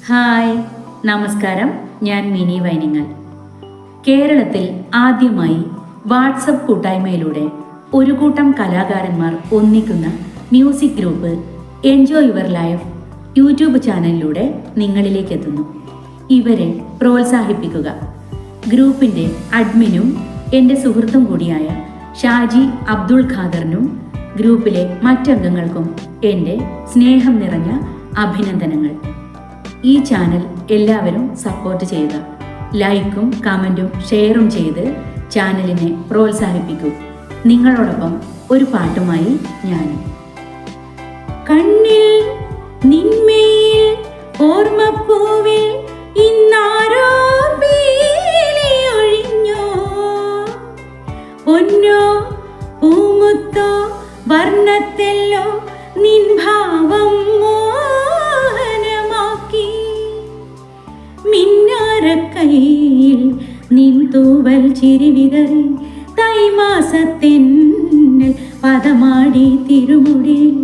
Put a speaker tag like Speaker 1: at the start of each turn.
Speaker 1: Hi, നമസ്കാരം. ഞാൻ mini വൈനിങ്ങൽ. കേരളത്തിൽ ആദ്യമായി വാട്സപ്പ് കൂട്ടായ്മയിലൂടെ ഒരു കൂട്ടം കലാകാരന്മാർ ഒന്നിക്കുന്ന music group enjoy your life YouTube ചാനലിലൂടെ നിങ്ങളിലേക്ക് എത്തുന്നു. ഇവരെ പ്രോത്സാഹിപ്പിക്കുക. ഗ്രൂപ്പിൻ്റെ അഡ്മിനും എൻ്റെ സുഹൃത്തും കൂടിയായ ഷാജി അബ്ദുൾ ഖാദറിനും ഗ്രൂപ്പിലെ മറ്റംഗങ്ങൾക്കും എൻ്റെ സ്നേഹം നിറഞ്ഞ അഭിനന്ദനങ്ങൾ. ഈ ചാനൽ എല്ലാവരും സപ്പോർട്ട് ചെയ്യുക. ലൈക്കും കമൻറ്റും ഷെയറും ചെയ്ത് ചാനലിനെ പ്രോത്സാഹിപ്പിക്കൂ. നിങ്ങളോടൊപ്പം ഒരു പാട്ടുമായി ഞാനും. കണ്ണിൽ നിന്മയിൽ ഓർമ്മപ്പൂവിൽ ഇന്നാരോ ഒഴിഞ്ഞോ, പൊന്നോ പൂമുത്തോ വർണ്ണത്തെല്ലോ നിൻ ഭാവം മോഹനമാക്കി, മിന്നാരക്കൈയിൽ നിൻ തൂവൽ ചിരിവിതറി തൈമാസത്തെന്നൽ പദമാടി തിരുമുടിയിൽ